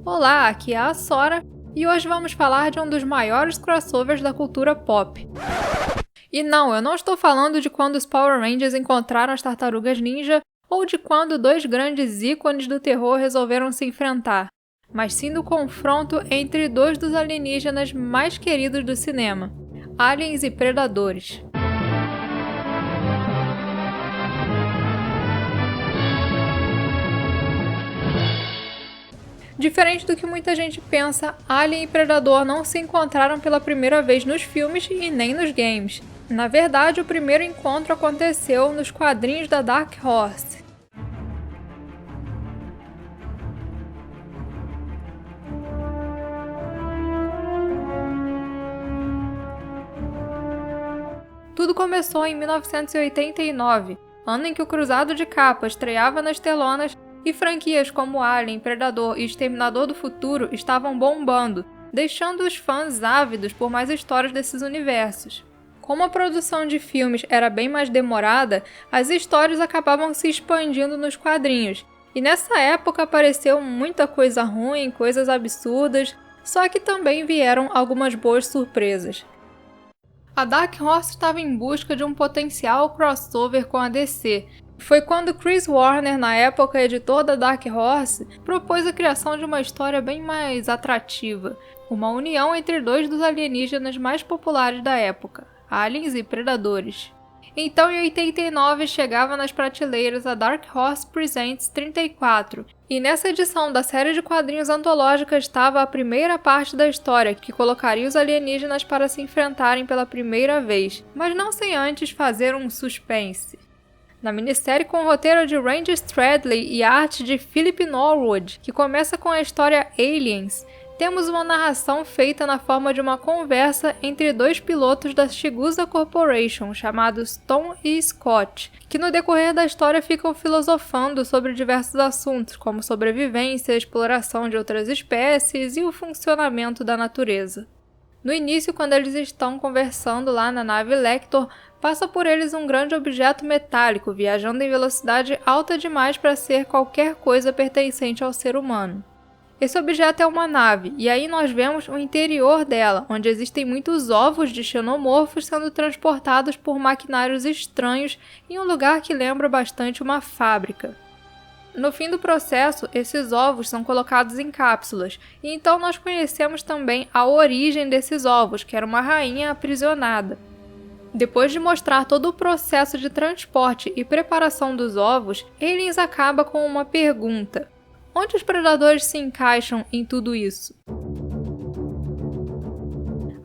Olá, aqui é a Sora e hoje vamos falar de um dos maiores crossovers da cultura pop. E não, eu não estou falando de quando os Power Rangers encontraram as Tartarugas Ninja ou de quando dois grandes ícones do terror resolveram se enfrentar, mas sim do confronto entre dois dos alienígenas mais queridos do cinema, aliens e predadores. Diferente do que muita gente pensa, Alien e Predador não se encontraram pela primeira vez nos filmes e nem nos games. Na verdade, o primeiro encontro aconteceu nos quadrinhos da Dark Horse. Tudo começou em 1989, ano em que o Cruzado de Capa estreava nas telonas e franquias como Alien, Predador e Exterminador do Futuro estavam bombando, deixando os fãs ávidos por mais histórias desses universos. Como a produção de filmes era bem mais demorada, as histórias acabavam se expandindo nos quadrinhos, e nessa época apareceu muita coisa ruim, coisas absurdas, só que também vieram algumas boas surpresas. A Dark Horse estava em busca de um potencial crossover com a DC. Foi quando Chris Warner, na época editor da Dark Horse, propôs a criação de uma história bem mais atrativa, uma união entre dois dos alienígenas mais populares da época, aliens e predadores. Então, em 89, chegava nas prateleiras a Dark Horse Presents 34, e nessa edição da série de quadrinhos antológica estava a primeira parte da história, que colocaria os alienígenas para se enfrentarem pela primeira vez, mas não sem antes fazer um suspense. Na minissérie com o roteiro de Randy Stradley e a arte de Philip Norwood, que começa com a história Aliens, temos uma narração feita na forma de uma conversa entre dois pilotos da Chigusa Corporation, chamados Tom e Scott, que no decorrer da história ficam filosofando sobre diversos assuntos, como sobrevivência, exploração de outras espécies e o funcionamento da natureza. No início, quando eles estão conversando lá na nave Lector, passa por eles um grande objeto metálico, viajando em velocidade alta demais para ser qualquer coisa pertencente ao ser humano. Esse objeto é uma nave, e aí nós vemos o interior dela, onde existem muitos ovos de xenomorfos sendo transportados por maquinários estranhos em um lugar que lembra bastante uma fábrica. No fim do processo, esses ovos são colocados em cápsulas, e então nós conhecemos também a origem desses ovos, que era uma rainha aprisionada. Depois de mostrar todo o processo de transporte e preparação dos ovos, Aliens acaba com uma pergunta: onde os predadores se encaixam em tudo isso?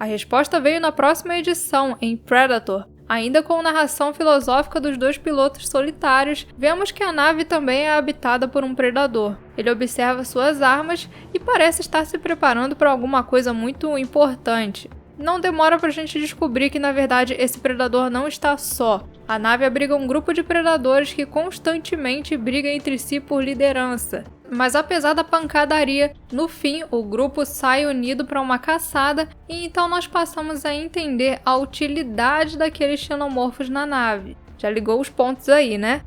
A resposta veio na próxima edição, em Predator. Ainda com narração filosófica dos dois pilotos solitários, vemos que a nave também é habitada por um predador. Ele observa suas armas e parece estar se preparando para alguma coisa muito importante. Não demora pra gente descobrir que, na verdade, esse predador não está só. A nave abriga um grupo de predadores que constantemente briga entre si por liderança. Mas apesar da pancadaria, no fim o grupo sai unido para uma caçada e então nós passamos a entender a utilidade daqueles xenomorfos na nave. Já ligou os pontos aí, né?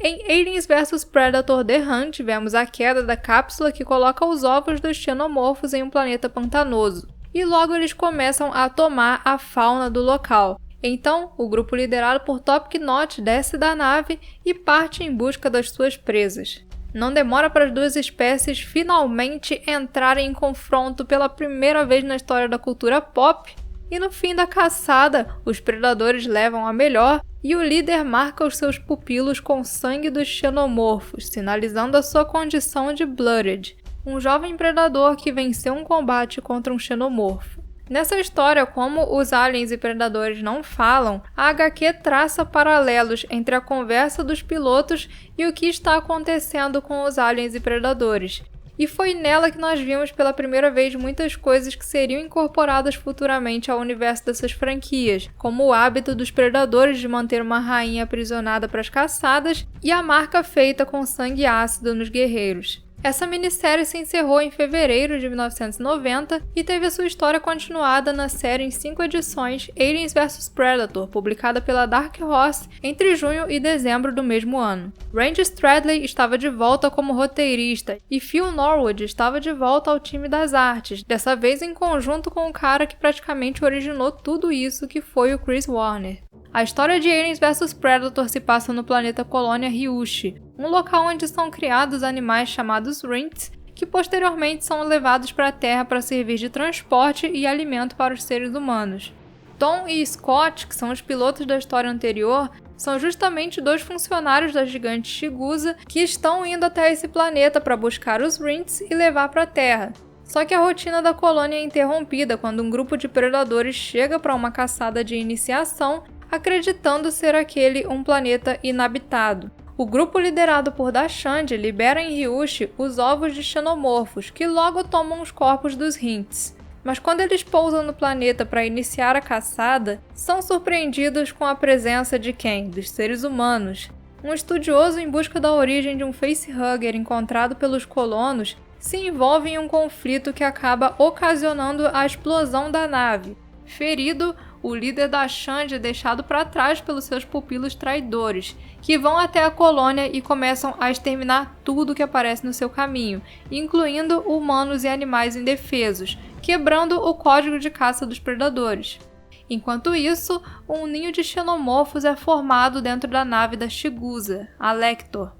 Em Aliens vs Predator The Hunt, vemos a queda da cápsula que coloca os ovos dos xenomorfos em um planeta pantanoso. E logo eles começam a tomar a fauna do local. Então, o grupo liderado por Top Knot desce da nave e parte em busca das suas presas. Não demora para as duas espécies finalmente entrarem em confronto pela primeira vez na história da cultura pop, e no fim da caçada, os predadores levam a melhor e o líder marca os seus pupilos com sangue dos xenomorfos, sinalizando a sua condição de Blooded, um jovem predador que venceu um combate contra um xenomorfo. Nessa história, como os aliens e predadores não falam, a HQ traça paralelos entre a conversa dos pilotos e o que está acontecendo com os aliens e predadores. E foi nela que nós vimos pela primeira vez muitas coisas que seriam incorporadas futuramente ao universo dessas franquias, como o hábito dos predadores de manter uma rainha aprisionada para as caçadas e a marca feita com sangue ácido nos guerreiros. Essa minissérie se encerrou em fevereiro de 1990 e teve a sua história continuada na série em 5 edições Aliens vs Predator, publicada pela Dark Horse entre junho e dezembro do mesmo ano. Randy Stradley estava de volta como roteirista e Phil Norwood estava de volta ao time das artes, dessa vez em conjunto com o cara que praticamente originou tudo isso, que foi o Chris Warner. A história de Aliens vs Predator se passa no planeta Colônia Ryushi, um local onde são criados animais chamados Rints, que posteriormente são levados para a Terra para servir de transporte e alimento para os seres humanos. Tom e Scott, que são os pilotos da história anterior, são justamente 2 funcionários da gigante Chigusa que estão indo até esse planeta para buscar os Rints e levar para a Terra. Só que a rotina da colônia é interrompida quando um grupo de predadores chega para uma caçada de iniciação, acreditando ser aquele um planeta inabitado. O grupo liderado por Dachshund libera em Ryushi os ovos de xenomorfos, que logo tomam os corpos dos Rints. Mas quando eles pousam no planeta para iniciar a caçada, são surpreendidos com a presença de quem? Dos seres humanos. Um estudioso em busca da origem de um facehugger encontrado pelos colonos se envolve em um conflito que acaba ocasionando a explosão da nave. Ferido, o líder da Xande é deixado para trás pelos seus pupilos traidores, que vão até a colônia e começam a exterminar tudo que aparece no seu caminho, incluindo humanos e animais indefesos, quebrando o código de caça dos predadores. Enquanto isso, um ninho de xenomorfos é formado dentro da nave da Chigusa, a Lector.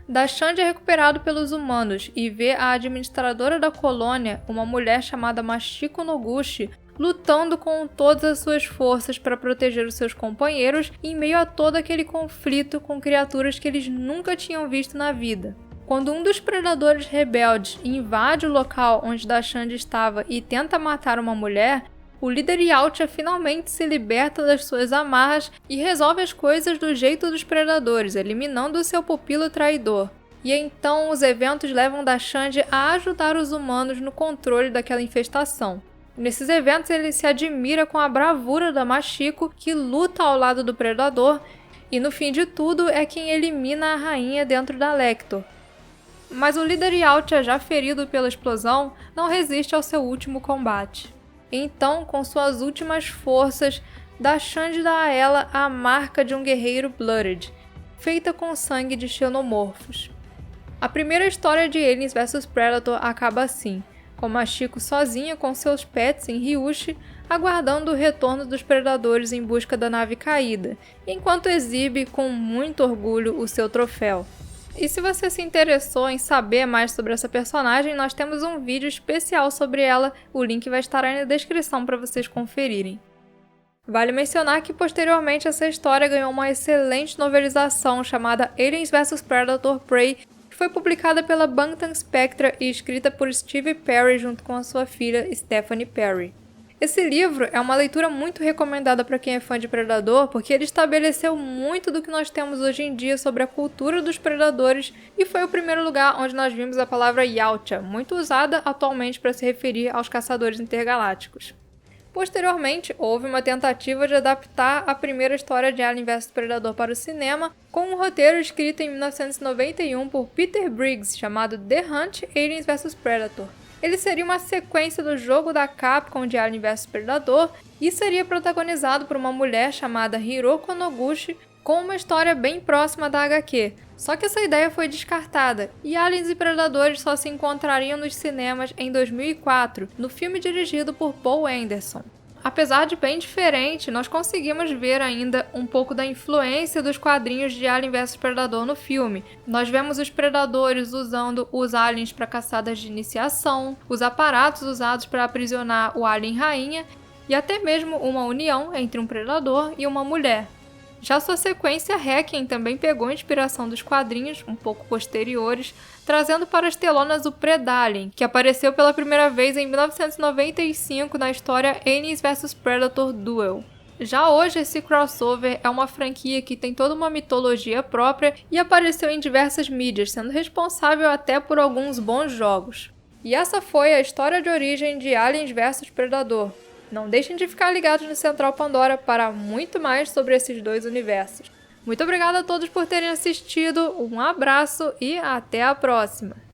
Dachshund é recuperado pelos humanos e vê a administradora da colônia, uma mulher chamada Machiko Noguchi, lutando com todas as suas forças para proteger os seus companheiros em meio a todo aquele conflito com criaturas que eles nunca tinham visto na vida. Quando um dos predadores rebeldes invade o local onde Dachshund estava e tenta matar uma mulher, o líder Yautja finalmente se liberta das suas amarras e resolve as coisas do jeito dos predadores, eliminando o seu pupilo traidor. E então os eventos levam Dachshund a ajudar os humanos no controle daquela infestação. Nesses eventos ele se admira com a bravura da Machiko, que luta ao lado do predador, e no fim de tudo é quem elimina a rainha dentro da Lector. Mas o líder Yautja, já ferido pela explosão, não resiste ao seu último combate. Então, com suas últimas forças, Dachshund dá a ela a marca de um guerreiro Blooded, feita com sangue de xenomorfos. A primeira história de Aliens vs Predator acaba assim, com Machiko sozinha com seus pets em Ryushi, aguardando o retorno dos predadores em busca da nave caída, enquanto exibe com muito orgulho o seu troféu. E se você se interessou em saber mais sobre essa personagem, nós temos um vídeo especial sobre ela, o link vai estar aí na descrição para vocês conferirem. Vale mencionar que posteriormente essa história ganhou uma excelente novelização chamada Aliens vs Predator Prey, que foi publicada pela Bantam Spectra e escrita por Steve Perry junto com a sua filha Stephanie Perry. Esse livro é uma leitura muito recomendada para quem é fã de Predador, porque ele estabeleceu muito do que nós temos hoje em dia sobre a cultura dos predadores e foi o primeiro lugar onde nós vimos a palavra Yautja, muito usada atualmente para se referir aos caçadores intergalácticos. Posteriormente, houve uma tentativa de adaptar a primeira história de Alien vs Predador para o cinema, com um roteiro escrito em 1991 por Peter Briggs, chamado The Hunt Aliens vs Predator. Ele seria uma sequência do jogo da Capcom de Alien vs Predador e seria protagonizado por uma mulher chamada Hiroko Noguchi, com uma história bem próxima da HQ. Só que essa ideia foi descartada, e Aliens e Predadores só se encontrariam nos cinemas em 2004, no filme dirigido por Paul Anderson. Apesar de bem diferente, nós conseguimos ver ainda um pouco da influência dos quadrinhos de Alien vs Predador no filme. Nós vemos os predadores usando os aliens para caçadas de iniciação, os aparatos usados para aprisionar o alien rainha, e até mesmo uma união entre um predador e uma mulher. Já sua sequência Requiem também pegou inspiração dos quadrinhos, um pouco posteriores, trazendo para as telonas o Predalien, que apareceu pela primeira vez em 1995 na história Aliens vs Predator Duel. Já hoje, esse crossover é uma franquia que tem toda uma mitologia própria e apareceu em diversas mídias, sendo responsável até por alguns bons jogos. E essa foi a história de origem de Aliens vs Predador. Não deixem de ficar ligados no Central Pandora para muito mais sobre esses dois universos. Muito obrigada a todos por terem assistido, um abraço e até a próxima!